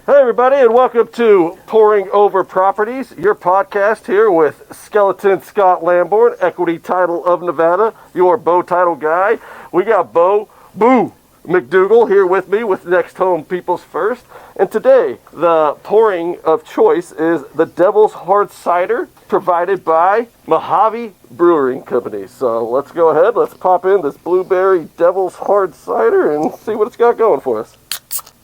Hey everybody, and welcome to Pouring Over Properties, your podcast here with Skeleton Scott Lamborn, Equity Title of Nevada, your Beau title guy. We got Beau, McDougall here with me with Next Home People's First. And today, the pouring of choice is the Devil's Hard Cider, provided by Mojave Brewing Company. So let's go ahead, let's pop in this Blueberry Devil's Hard Cider and see what it's got going for us.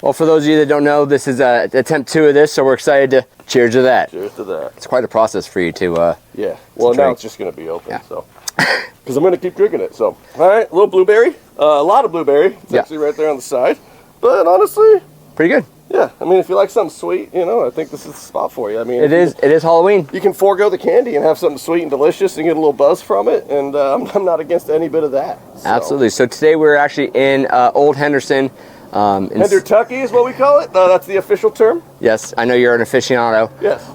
Well, for those of you that don't know, this is attempt 2 of this, so we're excited to cheers to that. Cheers to that. It's quite a process for you to yeah, well, now it's just going to be open, so. Because I'm going to keep drinking it, so. All right, a little blueberry, a lot of blueberry. It's actually right there on the side. But honestly. Pretty good. Yeah, I mean, if you like something sweet, you know, I think this is the spot for you. I mean, it is Halloween. You can forego the candy and have something sweet and delicious and get a little buzz from it, and I'm not against any bit of that. So. Absolutely. So today we're actually in Old Henderson. Hendertucky is what we call it? That's the official term? Yes, I know you're an aficionado. Yes.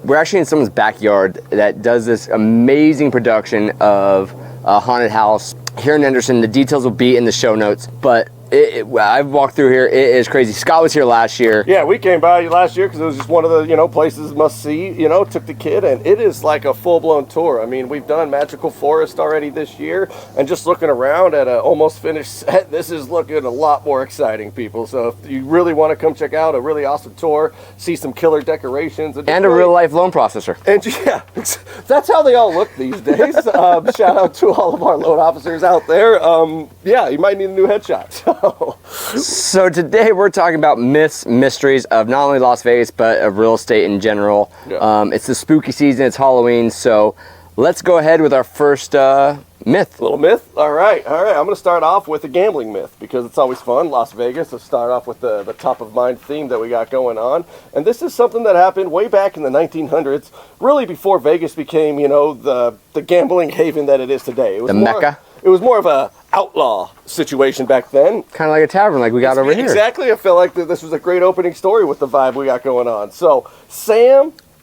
We're actually in someone's backyard that does this amazing production of a haunted house here in Henderson. The details will be in the show notes, but I've walked through here. It is crazy. Scott was here last year. Yeah, we came by last year because it was just one of the, places must see, took the kid, and it is like a full-blown tour. I mean, we've done Magical Forest already this year, and just looking around at an almost finished set, this is looking a lot more exciting, people. So if you really want to come check out a really awesome tour, see some killer decorations. And a real-life loan processor. And yeah, that's how they all look these days. Shout out to all of our loan officers out there. Yeah, you might need a new headshot. So today we're talking about myths, mysteries of not only Las Vegas, but of real estate in general. Yeah. It's the spooky season, it's Halloween, so let's go ahead with our first myth. Little myth? All right. I'm going to start off with a gambling myth because it's always fun. Las Vegas, let's start off with the top of mind theme that we got going on. And this is something that happened way back in the 1900s, really before Vegas became, the gambling haven that it is today. It was Mecca. It was more of a outlaw situation back then. Kind of like a tavern like we got over here. Exactly. I felt like this was a great opening story with the vibe we got going on. So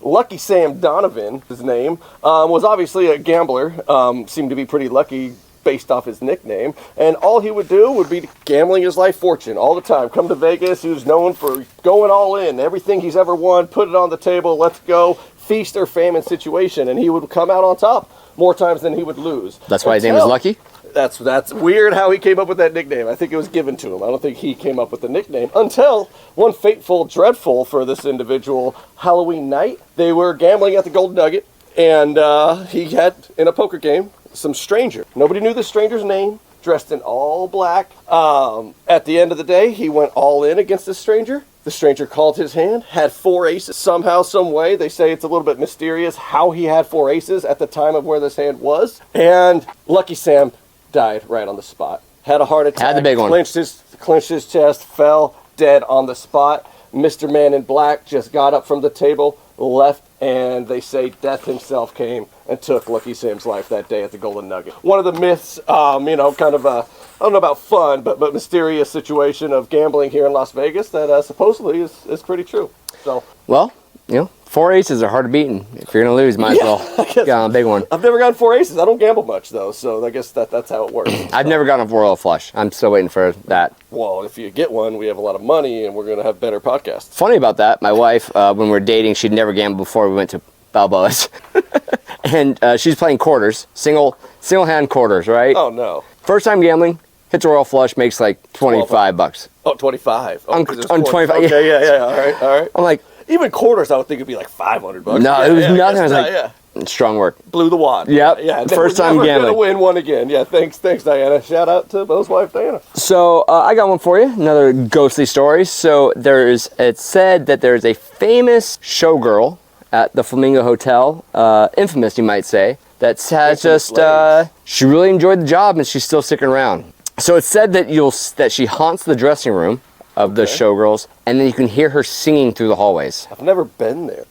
Lucky Sam Donovan, his name, was obviously a gambler. Seemed to be pretty lucky based off his nickname. And all he would do would be gambling his life fortune all the time. Come to Vegas. He was known for going all in. Everything he's ever won, put it on the table. Let's go. Feast or famine situation. And he would come out on top more times than he would lose. That's why his name is Lucky? That's weird how he came up with that nickname. I think it was given to him. I don't think he came up with the nickname until one fateful, dreadful for this individual Halloween night. They were gambling at the Golden Nugget, and he had, in a poker game, some stranger. Nobody knew the stranger's name, dressed in all black. At the end of the day, he went all in against this stranger. The stranger called his hand, had 4 aces. Somehow, some way, they say it's a little bit mysterious how he had 4 aces at the time of where this hand was. And Lucky Sam died right on the spot. Had a heart attack. Had the big one. Clenched his chest, fell dead on the spot. Mr. Man in Black just got up from the table, left, and they say death himself came and took Lucky Sam's life that day at the Golden Nugget. One of the myths, kind of a, I don't know about fun, but mysterious situation of gambling here in Las Vegas that supposedly is pretty true. So, well, 4 aces are hard to beat, and if you're going to lose, might as well get on a big one. I've never gotten 4 aces. I don't gamble much, though, so I guess that's how it works. I've never gotten a royal flush. I'm still waiting for that. Well, if you get one, we have a lot of money, and we're going to have better podcasts. Funny about that, my wife, when we were dating, she'd never gambled before we went to Balboa's. And she's playing quarters, single-hand quarters, right? Oh, no. First time gambling, hits a royal flush, makes like $25. Oh, 25. On 25. Okay, yeah. All right. I'm like, even quarters, I would think it'd be like $500. No, it was nothing. I was like, strong work. Blew the wad. Yep. Yeah. First time gambling. Gonna win one again. Yeah. Thanks, Diana. Shout out to Beau's wife, Diana. So I got one for you. Another ghostly story. So it's said that there's a famous showgirl at the Flamingo Hotel, infamous, you might say, that has she really enjoyed the job and she's still sticking around. So it's said that she haunts the dressing room of the showgirls, and then you can hear her singing through the hallways. I've never been there.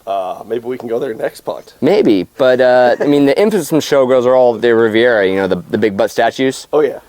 Maybe we can go there next pod. Maybe, but I mean, the infamous showgirls are all the Riviera, the big butt statues. Oh yeah.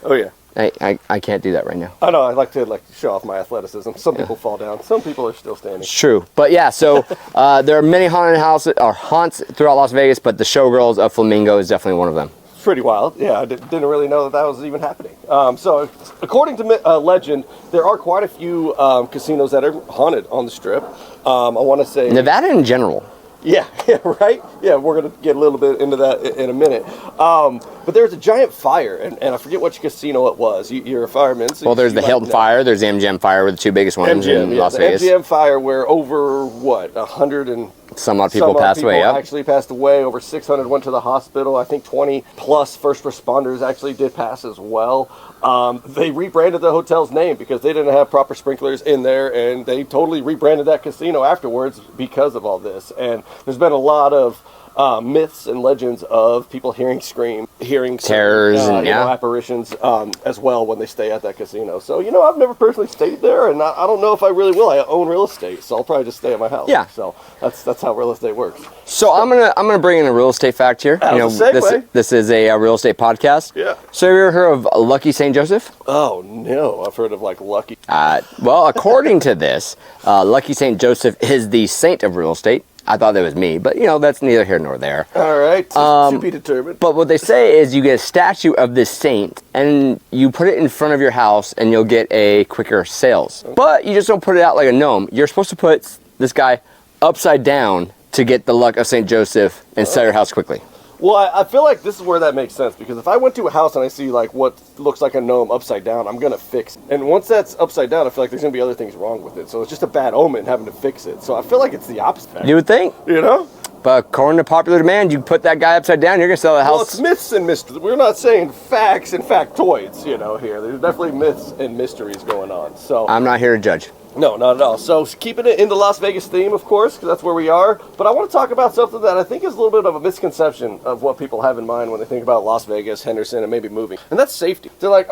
I can't do that right now. I know. I like to show off my athleticism. Some people fall down. Some people are still standing. It's true, but yeah. So there are many haunted houses or haunts throughout Las Vegas, but the showgirls of Flamingo is definitely one of them. pretty wild. Yeah, I didn't really know that was even happening. So, according to legend, there are quite a few casinos that are haunted on the Strip. I want to say Nevada in general. Yeah, right? Yeah, we're going to get a little bit into that in a minute. But there's a giant fire, and I forget which casino it was. You're a fireman. So Well, there's the Hilton fire, there's the MGM fire, were the two biggest ones in Las Vegas. MGM fire, where over, 100 and some odd people passed away. Yep. Actually passed away. Over 600 went to the hospital. I think 20 plus first responders actually did pass as well. They rebranded the hotel's name because they didn't have proper sprinklers in there, and they totally rebranded that casino afterwards because of all this. And there's been a lot of myths and legends of people hearing terrors and apparitions as well when they stay at that casino. So I've never personally stayed there, and I don't know if I really will. I own real estate, so I'll probably just stay at my house. Yeah. So that's how real estate works. So I'm gonna bring in a real estate fact here. This is a real estate podcast. Yeah. So have you ever heard of Lucky St. Joseph? Oh no, I've heard of Lucky. Well, according to this, Lucky St. Joseph is the saint of real estate. I thought that was me, but that's neither here nor there. All right, to be determined. But what they say is you get a statue of this saint and you put it in front of your house and you'll get a quicker sales. Okay. But you just don't put it out like a gnome. You're supposed to put this guy upside down to get the luck of St. Joseph and sell your house quickly. Well, I feel like this is where that makes sense, because if I went to a house and I see what looks like a gnome upside down, I'm going to fix it. And once that's upside down, I feel like there's going to be other things wrong with it. So it's just a bad omen having to fix it. So I feel like it's the opposite. You would think. But according to popular demand, you put that guy upside down, you're going to sell the house. Well, it's myths and mysteries. We're not saying facts and factoids, here. There's definitely myths and mysteries going on. So I'm not here to judge. No, not at all. So keeping it in the Las Vegas theme, of course, because that's where we are. But I want to talk about something that I think is a little bit of a misconception of what people have in mind when they think about Las Vegas, Henderson, and maybe moving. And that's safety. They're like,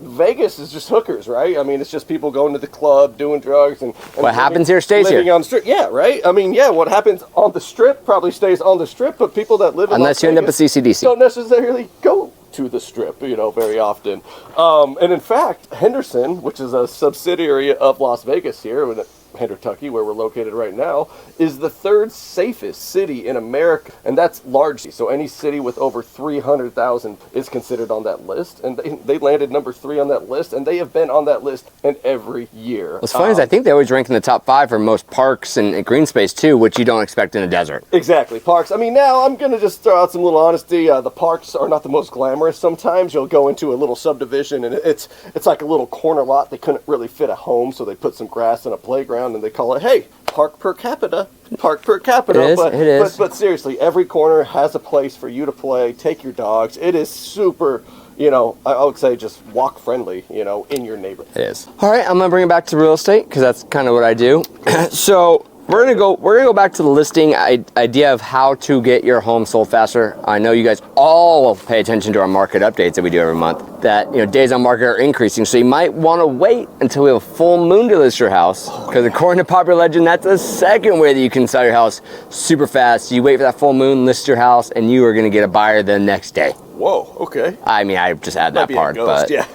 Vegas is just hookers, right? It's just people going to the club, doing drugs, and what happens here stays here. Living on the Strip. Yeah, right? What happens on the Strip probably stays on the Strip, but people that live in Las Vegas, unless you end up at CCDC, don't necessarily go to the Strip, very often. And in fact, Henderson, which is a subsidiary of Las Vegas here in Kentucky, where we're located right now, is the third safest city in America, and that's largely. So any city with over 300,000 is considered on that list, and they landed number 3 on that list, and they have been on that list in every year. What's funny is I think they always rank in the top 5 for most parks and green space too, which you don't expect in a desert. Exactly, parks. Now I'm gonna just throw out some little honesty. The parks are not the most glamorous. Sometimes you'll go into a little subdivision, and it's like a little corner lot. They couldn't really fit a home, so they put some grass and a playground, and they call it, hey, park per capita. It is. But seriously, every corner has a place for you to play. Take your dogs. It is super, I would say just walk friendly, in your neighborhood. It is. All right, I'm gonna bring it back to real estate because that's kind of what I do. So we're gonna go back to the listing idea of how to get your home sold faster. I know you guys all pay attention to our market updates that we do every month. That days on market are increasing, so you might want to wait until we have a full moon to list your house. Because according to popular legend, that's the second way that you can sell your house super fast. You wait for that full moon, list your house, and you are gonna get a buyer the next day. Whoa, okay. I just add that part, but yeah.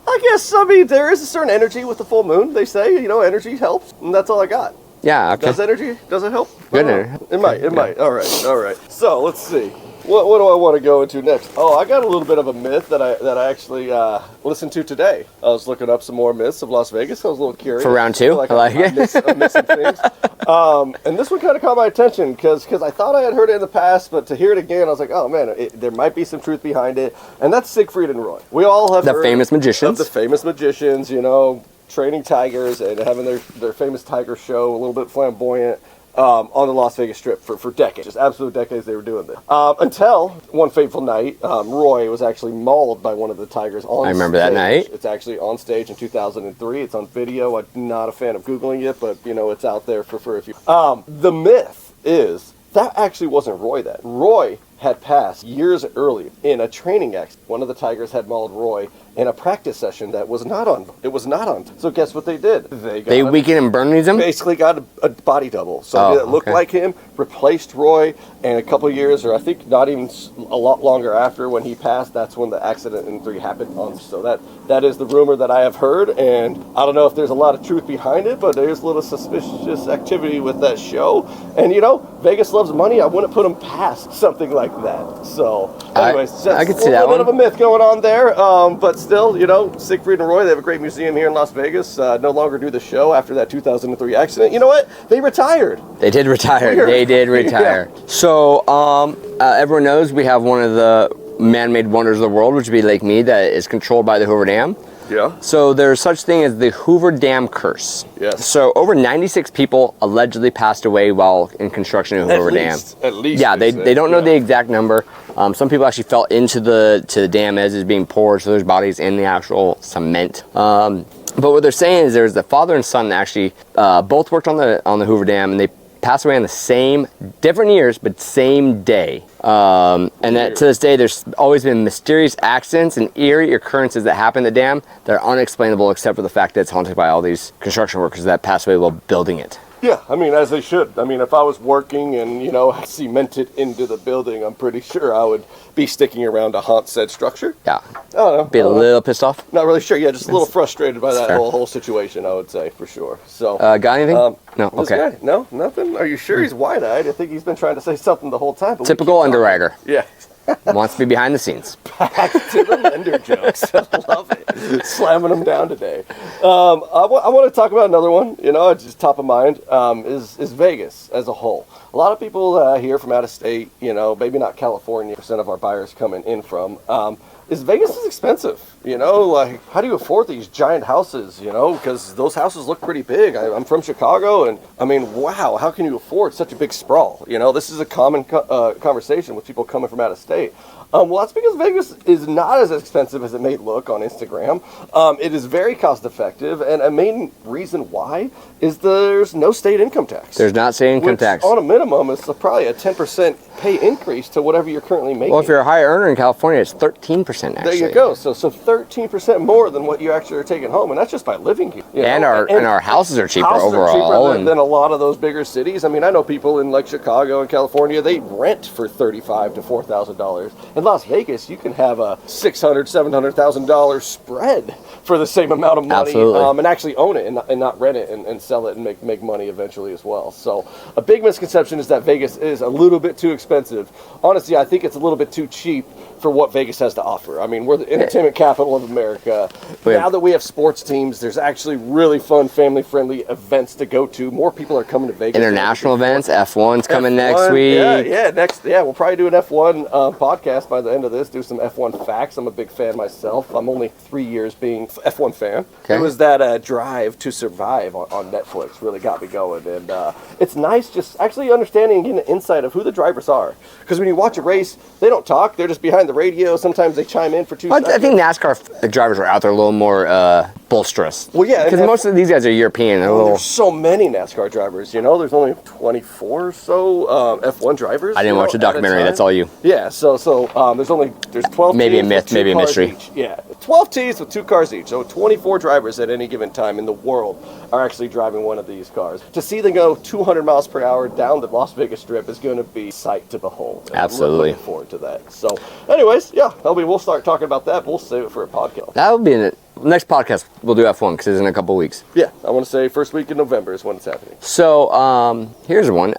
I guess there is a certain energy with the full moon. They say energy helps, and that's all I got. Yeah, okay. Does it help? Good energy. It might. All right. So let's see. What do I want to go into next? Oh, I got a little bit of a myth that I actually listened to today. I was looking up some more myths of Las Vegas. I was a little curious. For round 2? I like it. I'm missing things. And this one kind of caught my attention because I thought I had heard it in the past, but to hear it again, I was like, oh man, there might be some truth behind it. And that's Sig FreRoy. We all have heard the famous magicians. Of the famous magicians, training tigers and having their famous tiger show, a little bit flamboyant, on the Las Vegas Strip for decades. Just absolute decades they were doing this. Until one fateful night, Roy was actually mauled by one of the tigers on stage. I remember that night. It's actually on stage in 2003. It's on video. I'm not a fan of Googling it, but it's out there for a few. The myth is that actually wasn't Roy then. Roy had passed years earlier in a training accident. One of the tigers had mauled Roy in a practice session that was not on. It was not on. So guess what they did? They weakened and burned him? Basically got a body double. So it looked like him, replaced Roy, and a couple of years, or I think not even a lot longer after when he passed, that's when the accident in 3 happened. So that is the rumor that I have heard, and I don't know if there's a lot of truth behind it, but there's a little suspicious activity with that show. And Vegas loves money. I wouldn't put them past something like that. So Anyways, I could see a that little bit one. of a myth going on there, but still, Sig FreRoy, they have a great museum here in Las Vegas. No longer do the show after that 2003 accident. You know what? They retired. They did retire. Weird. They did retire. Yeah. So everyone knows we have one of the man-made wonders of the world, which would be Lake Mead, that is controlled by the Hoover Dam. Yeah. So there's such thing as the Hoover Dam Curse. Yes. So over 96 people allegedly passed away while in construction of Hoover Dam. At least. Yeah, they don't know the exact number. Some people actually fell into the dam as it's being poured, so there's bodies in the actual cement. But what they're saying is there's the father and son that actually both worked on the Hoover Dam, and they passed away on the same, different years, but same day. And that to this day, there's always been mysterious accidents and eerie occurrences that happen at the dam that are unexplainable, except for the fact that it's haunted by all these construction workers that passed away while building it. Yeah, I mean, as they should. I mean, if I was working and, cemented into the building, I'm pretty sure I would be sticking around to haunt said structure. Yeah. I don't know. Be a little pissed off? Not really sure. Yeah, just a little frustrated by that fair. whole situation, I would say, for sure. So, Got anything? No, this okay. guy? No, nothing? Are you sure he's wide-eyed? I think he's been trying to say something the whole time. But Typical underwriter. Yeah. Wants to be behind the scenes. Back to the lender jokes. I love it. Slamming them down today. I want to talk about another one, it's just top of mind, is Vegas as a whole. A lot of people here from out of state, maybe not California, percent of our buyers coming in from, Vegas is expensive, like how do you afford these giant houses, because those houses look pretty big. I'm from Chicago, and I mean, wow, how can you afford such a big sprawl? This is a common conversation with people coming from out of state. Well, that's because Vegas is not as expensive as it may look on Instagram. It is very cost effective, and a main reason why is there's no state income tax. There's not state income which, tax. on a minimum, is probably a 10% pay increase to whatever you're currently making. Well, if you're a high earner in California, it's 13% actually. There you go. So 13% more than what you actually are taking home, and that's just by living here. And our houses are cheaper houses overall. Are cheaper than a lot of those bigger cities. I mean, I know people in like Chicago and California, they rent for $35,000 to $4,000. In Las Vegas, you can have a $600,000, $700,000 spread for the same amount of money, and actually own it and not rent it and sell it and make money eventually as well. So a big misconception is that Vegas is a little bit too expensive. Honestly, I think it's a little bit too cheap for what Vegas has to offer. I mean, we're the entertainment capital of America. Now that we have sports teams, there's actually really fun, family-friendly events to go to. More people are coming to Vegas. International events, F1's coming next week. We'll probably do an F1 podcast by the end of this, do some F1 facts. I'm a big fan myself. I'm only 3 years being F1 fan. Okay. It was that Drive to Survive on Netflix really got me going. And it's nice just actually understanding and getting an insight of who the drivers are. Because when you watch a race, they don't talk. They're just behind the radio. Sometimes they chime in for 2 seconds. I think NASCAR drivers are out there a little more bolsterous. Well, yeah. Because most of these guys are European. There's so many NASCAR drivers, There's only 24 or so F1 drivers. I didn't watch the documentary. That's all you. Yeah, so there's 12 maybe teams a myth, with maybe a 2 cars mystery. each. Yeah, 12 teams with 2 cars each. So 24 drivers at any given time in the world are actually driving one of these cars. To see them go 200 miles per hour down the Las Vegas Strip is going to be a sight to behold. And Absolutely. I'm looking forward to that. So, anyways, yeah, we'll start talking about that. We'll save it for a podcast. That will be in it. Next podcast, we'll do F1 because it's in a couple weeks. Yeah, I want to say first week in November is when it's happening. So, here's one.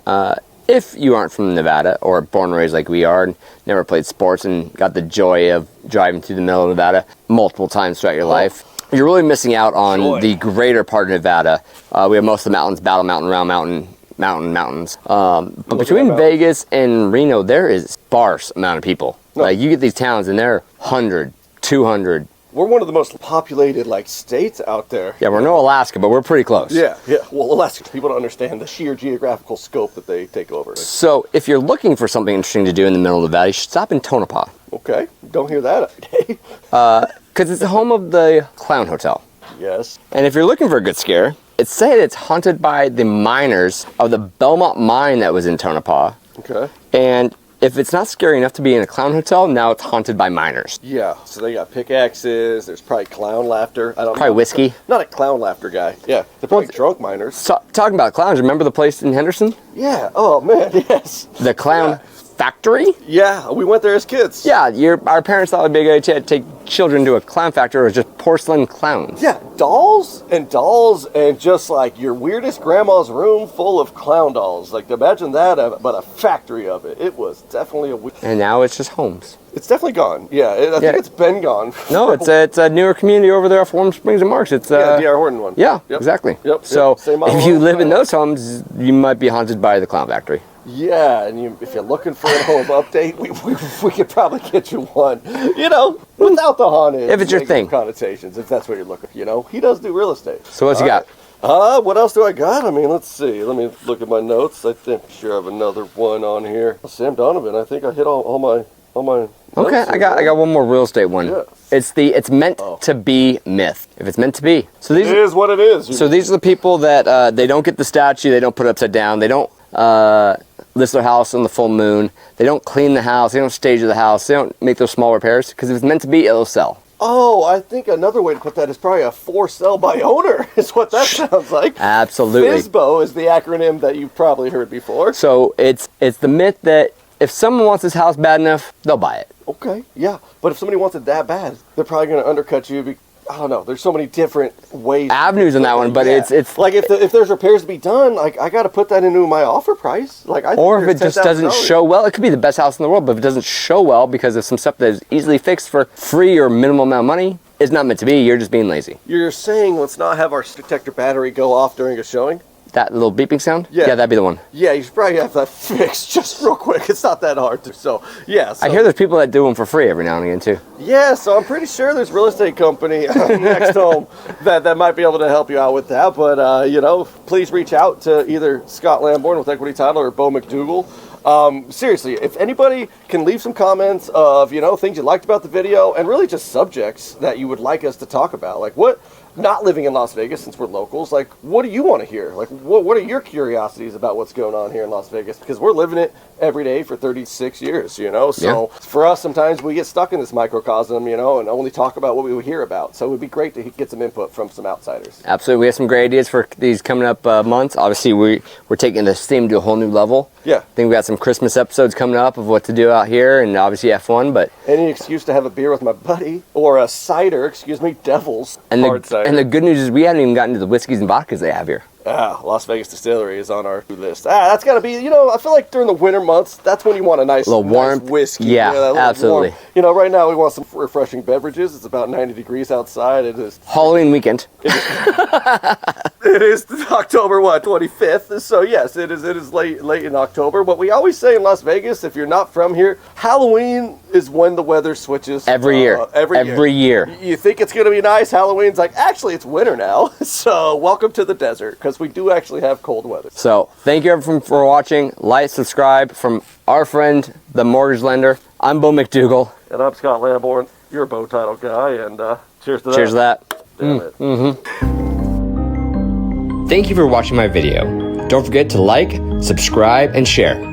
If you aren't from Nevada or born and raised like we are and never played sports and got the joy of driving through the middle of Nevada multiple times throughout your life, you're really missing out on the greater part of Nevada. We have most of the mountains, Battle Mountain, Round Mountain, mountains. But between Vegas and Reno, there is a sparse amount of people. No. Like, you get these towns and they're 100, 200. We're one of the most populated states out there. Yeah, we're no Alaska, but we're pretty close. Yeah. Well, Alaska, people don't understand the sheer geographical scope that they take over. So if you're looking for something interesting to do in the middle of Nevada, you should stop in Tonopah. Okay, don't hear that every day. Because it's the home of the Clown Hotel. Yes. And if you're looking for a good scare, it's said it's haunted by the miners of the Belmont mine that was in Tonopah. Okay. And if it's not scary enough to be in a clown hotel, now it's haunted by miners. Yeah, so they got pickaxes, there's probably clown laughter. Probably whiskey. Not a clown laughter guy. Yeah, they're probably drunk miners. So, talking about clowns, remember the place in Henderson? Yeah, oh man, yes. The clown factory? Yeah, we went there as kids. Yeah, our parents thought it would be a good idea to take children to a clown factory or just porcelain clowns. Yeah, dolls and just like your weirdest grandma's room full of clown dolls. Like imagine that, but a factory of it. It was definitely And now it's just homes. It's definitely gone. Yeah, I think it's been gone. No, it's a newer community over there off Warm Springs and Marks. It's D.R. Horton one. Yeah, Yep. exactly. Yep. So Same if you live in those homes, you might be haunted by the clown factory. Yeah, and if you're looking for a home update, we could probably get you one. You know, without the haunted. If it's your thing. Connotations, if that's what you're looking for. You know, he does do real estate. So what you got? What else do I got? I mean, let's see. Let me look at my notes. I think sure I have another one on here. Sam Donovan. I think I hit all my. Okay, I got one more real estate one. Yeah. It's meant to be myth. If it's meant to be. So these it is what it is. So these are the people that they don't get the statue, they don't put it upside down, they don't list their house on the full moon, they don't clean the house, they don't stage the house, they don't make those small repairs, because if it's meant to be, it'll sell. Oh, I think another way to put that is probably a for sale by owner is what that sounds like. Absolutely. FSBO is the acronym that you've probably heard before. So it's the myth that if someone wants this house bad enough, they'll buy it. Okay, yeah. But if somebody wants it that bad, they're probably going to undercut you. I don't know. There's so many different ways. Avenues in that one, but it's like if there's repairs to be done, like I got to put that into my offer price. Like or if it just doesn't show well, it could be the best house in the world, but if it doesn't show well because of some stuff that is easily fixed for free or minimal amount of money, it's not meant to be. You're just being lazy. You're saying let's not have our detector battery go off during a showing? That little beeping sound? Yeah, that'd be the one. Yeah, you should probably have that fixed just real quick. It's not that hard to. So, yeah. So. I hear there's people that do them for free every now and again, too. Yeah, so I'm pretty sure there's a real estate company next home that might be able to help you out with that. But, you know, please reach out to either Scott Lamborn with Equity Title or Beau McDougall. Seriously, if anybody can leave some comments of, you know, things you liked about the video and really just subjects that you would like us to talk about. Like what... Not living in Las Vegas since we're locals, like, what do you want to hear? Like, what are your curiosities about what's going on here in Las Vegas? Because we're living it every day for 36 years, you know? So for us, sometimes we get stuck in this microcosm, you know, and only talk about what we would hear about. So it would be great to get some input from some outsiders. Absolutely. We have some great ideas for these coming up months. Obviously, we're taking this theme to a whole new level. Yeah. I think we got some Christmas episodes coming up of what to do out here, and obviously F1, but... Any excuse to have a beer with my buddy, or a cider, Devil's hard cider. And the good news is we haven't even gotten to the whiskeys and vodkas they have here. Las Vegas Distillery is on our list. That's got to be, you know, I feel like during the winter months, that's when you want a nice warmth whiskey. Yeah, absolutely. Warm. You know, right now we want some refreshing beverages. It's about 90 degrees outside. It is Halloween weekend. It is October, 25th. So, yes, it is late in October. But we always say in Las Vegas, if you're not from here, Halloween is when the weather switches. Every year. Every year. You think it's going to be nice. Halloween's like, actually, it's winter now. So, welcome to the desert, because we do actually have cold weather. So, thank you everyone for watching. Like, subscribe from our friend, the mortgage lender. I'm Beau McDougall. And I'm Scott Lamborn. You're a Beau title guy, and cheers to that. Cheers to that. Damn it. Thank you for watching my video. Don't forget to like, subscribe, and share.